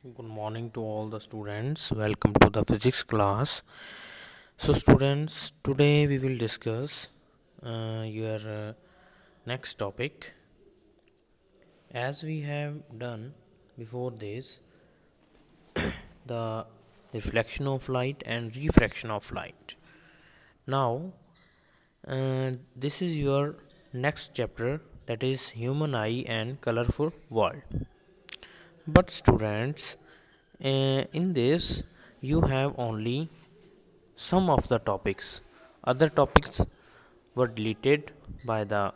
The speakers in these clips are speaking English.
Good morning to all the students. Welcome to the physics class. So, students, today we will discuss your next topic. As we have done before this, the reflection of light and refraction of light. Now, this is your next chapter, that is human eye and colorful world. But, students, in this you have only some of the topics. Other topics were deleted by the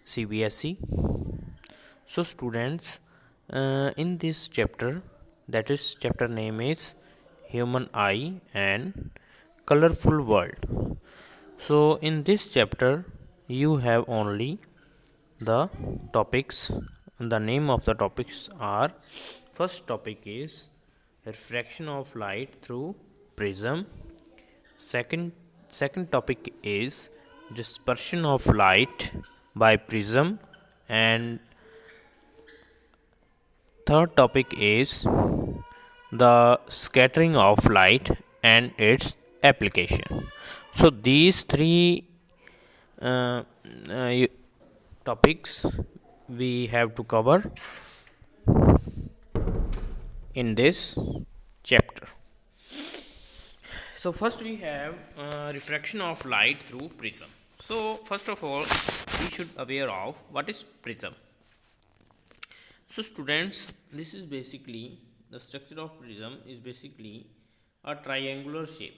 CBSE. So, students, in this chapter, that is, chapter name is Human Eye and Colorful World. So, in this chapter, you have only the topics. The name of the topics are: first topic is refraction of light through prism. Second topic is dispersion of light by prism, and third topic is the scattering of light and its application. So these three uh, uh, topics we have to cover in this chapter. So first we have refraction of light through prism. So first of all, we should aware of what is prism. So students, this is basically the structure of prism is basically a triangular shape.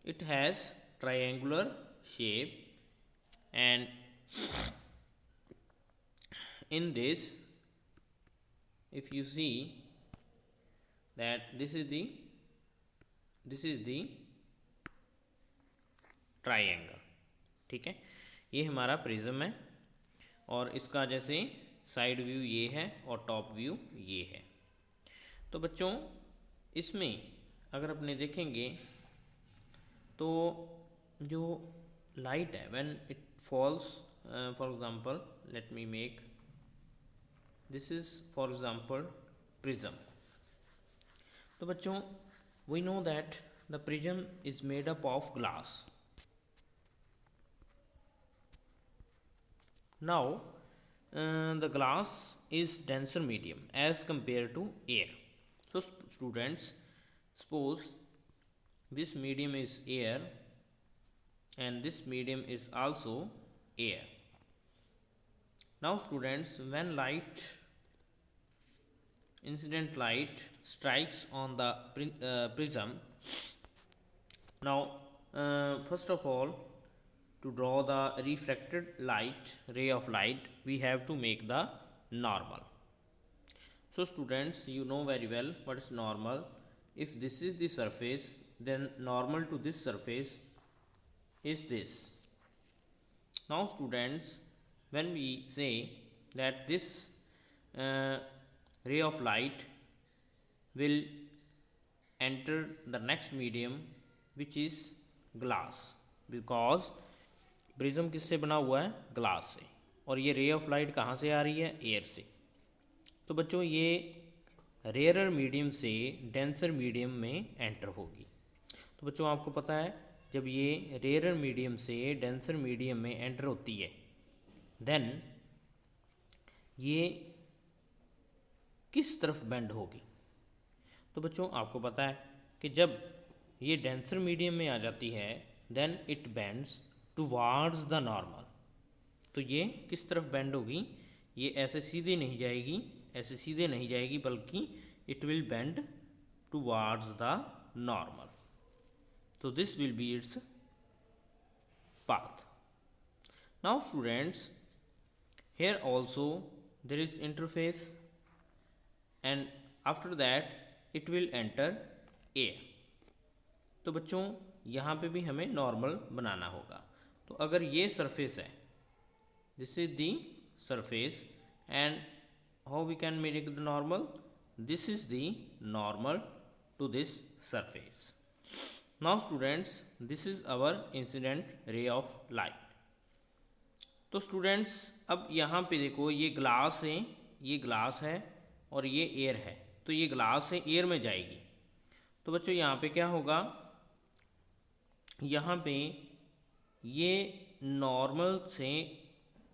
It has triangular shape, and in this, if you see that this is the triangle, ठीक है। ये हमारा prism है और इसका जैसे side view ये है और टॉप व्यू ये है। तो बच्चों, इसमें अगर अपने देखेंगे तो जो लाइट है when it falls, for example let me make this is for example prism. तो बच्चों, we know that the prism is made up of glass. Now, the glass is denser medium as compared to air. So, students, suppose this medium is air and this medium is also air. Now, students, when incident light strikes on the prism, now, first of all, to draw the refracted ray of light, we have to make the normal. So students, you know very well what is normal. If this is the surface, then normal to this surface is this. Now students, when we say that this ray of light will enter the next medium, which is glass, because prism किससे बना हुआ है? Glass से। और ये रे of light कहाँ से आ रही है? एयर से। तो बच्चों, ये रेयरर मीडियम से डेंसर मीडियम में एंटर होगी। तो बच्चों, आपको पता है जब ये रेयरर मीडियम से डेंसर मीडियम में एंटर होती है, देन ये किस तरफ बेंड होगी? तो बच्चों, आपको पता है कि जब ये डेंसर मीडियम में आ जाती है, then it bends towards the normal. तो ये किस तरफ बेंड होगी? ये ऐसे सीधे नहीं जाएगी, बल्कि it will bend towards the normal. तो this will be its path. Now students, here also there is interface, and after that it will enter air. तो बच्चों, यहाँ पे भी हमें नॉर्मल बनाना होगा। तो अगर ये सरफेस है, this is the surface, and how we can make the normal? This is the normal to this surface. Now students, this is our incident ray of light. तो स्टूडेंट्स, अब यहाँ पे देखो, ये ग्लास है और ये एयर है। तो ये ग्लास से एयर में जाएगी। तो बच्चों यहाँ पे क्या होगा, यहाँ पे ये नॉर्मल से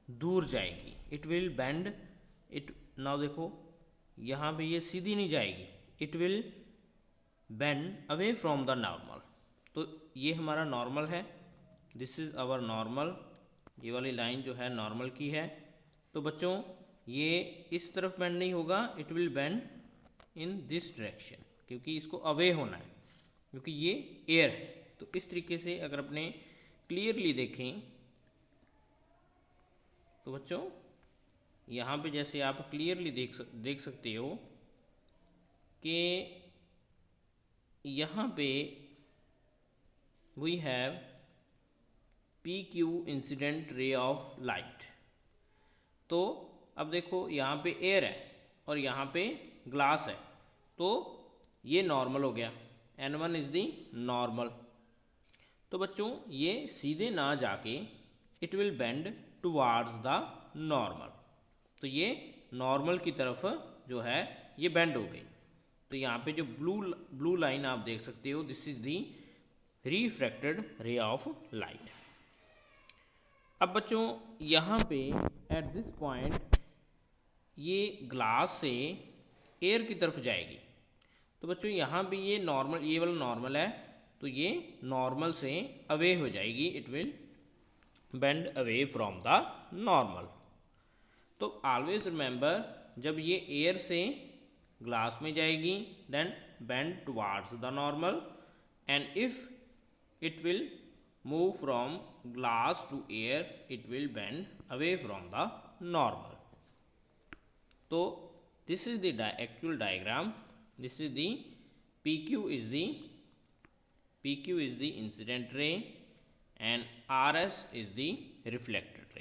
दूर जाएगी, it will bend it. Now देखो यहाँ पे ये सीधी नहीं जाएगी, it will bend away from the normal. तो ये हमारा नॉर्मल है, दिस इज़ आवर नॉर्मल, ये वाली लाइन जो है नॉर्मल की है। तो बच्चों ये इस तरफ बेंड नहीं होगा, it will bend in this direction, क्योंकि इसको अवे होना है, क्योंकि ये एयर है। तो इस तरीके से अगर अपने क्लियरली देखें तो बच्चों यहाँ पे जैसे आप क्लियरली देख सकते हो कि यहाँ पे we have P Q incident ray of light. तो अब देखो यहाँ पे एयर है और यहाँ पे ग्लास है, तो ये नॉर्मल हो गया, N1 इज दी नॉर्मल। तो बच्चों ये सीधे ना जाके it will bend towards the normal, तो ये नॉर्मल की तरफ जो है ये बेंड हो गई। तो यहाँ पे जो ब्लू लाइन आप देख सकते हो, दिस इज दी रिफ्रैक्टेड रे ऑफ लाइट। अब बच्चों यहाँ पे एट दिस पॉइंट ये ग्लास से एयर की तरफ जाएगी। तो बच्चों यहाँ पे ये नॉर्मल, ये वाला नॉर्मल है, तो ये नॉर्मल से अवे हो जाएगी, it will bend away from the normal. तो ऑलवेज रिमेंबर, जब ये एयर से ग्लास में जाएगी then bend towards the normal, and if it will move from glass to air it will bend away from the normal. तो this is the actual diagram, this is the PQ is the incident ray and RS is the refracted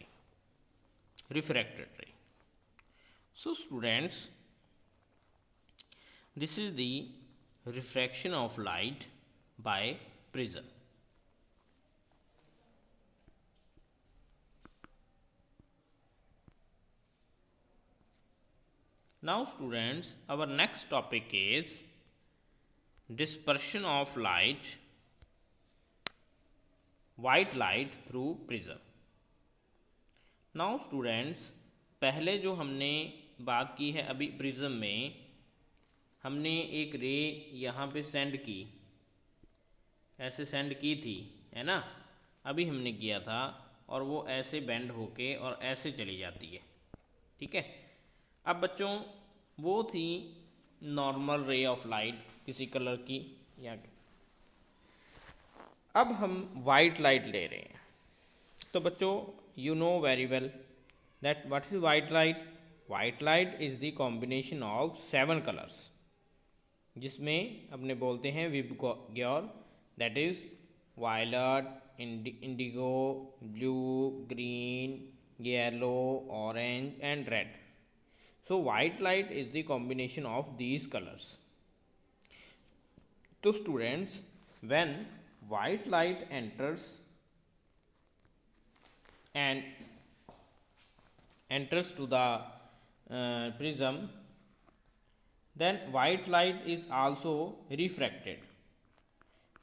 ray. So students, this is the refraction of light by prism. Now students, our next topic is dispersion of light, white light through prism. Now students, पहले जो हमने बात की है अभी prism में, हमने एक रे यहाँ पे सेंड की, ऐसे सेंड की थी, है ना, अभी हमने किया था, और वो ऐसे बेंड होके और ऐसे चली जाती है, ठीक है। अब बच्चों वो थी नॉर्मल रे ऑफ लाइट किसी कलर की, या अब हम वाइट लाइट ले रहे हैं। तो बच्चों you know very well that what is white light. White light is the combination of 7 colours, जिसमें अपने बोलते हैं VIBGYOR, that is violet, Indigo, blue, green, yellow, orange and red. So white light is the combination of these colors. So students, when white light enters to the prism, then white light is also refracted.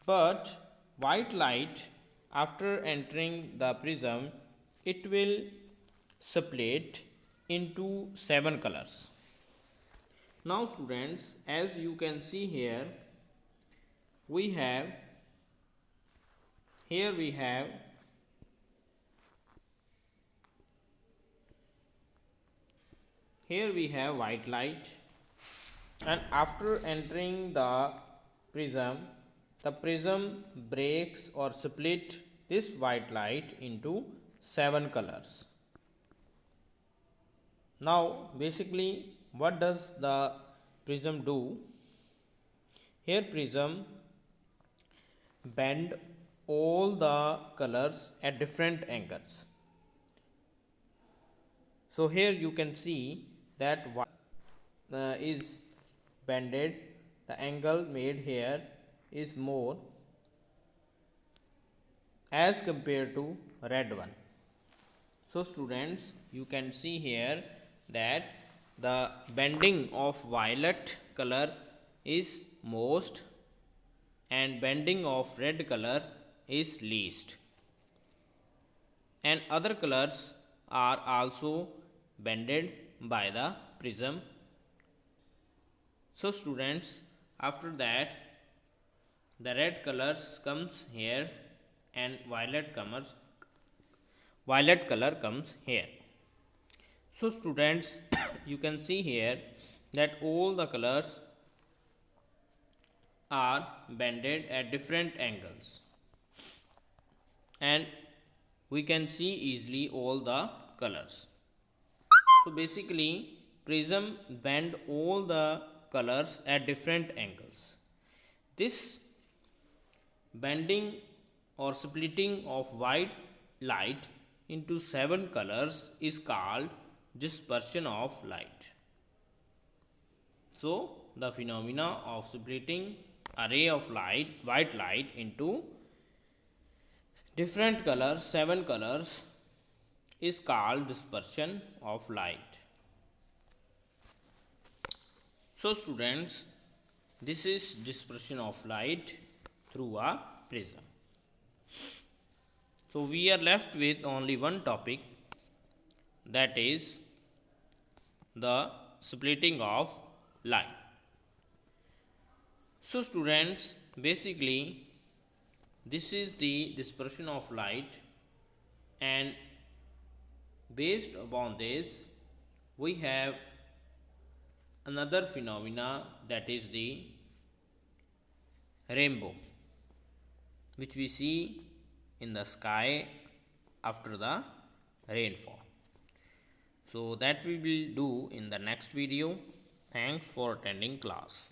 But white light, after entering the prism, it will split into 7 colors. Now students, as you can see here, we have white light, and after entering the prism breaks or split this white light into 7 colors. Now basically what does the prism do? Here prism bend all the colors at different angles. So here you can see that is bended, the angle made here is more as compared to red one. So students, you can see here that the bending of violet color is most and bending of red color is least, and other colors are also bended by the prism. So students, after that the red colors comes here and violet color comes here. So students, you can see here that all the colors are bended at different angles, and we can see easily all the colors. So basically prism bend all the colors at different angles. This bending or splitting of white light into 7 colors is called dispersion of light. So the phenomena of splitting a ray of white light into different colors, 7 colors, is called dispersion of light. So students, this is dispersion of light through a prism. So we are left with only one topic, that is the splitting of light. So students, basically this is the dispersion of light, and based upon this we have another phenomena, that is the rainbow, which we see in the sky after the rainfall. So that we will do in the next video. Thanks for attending class.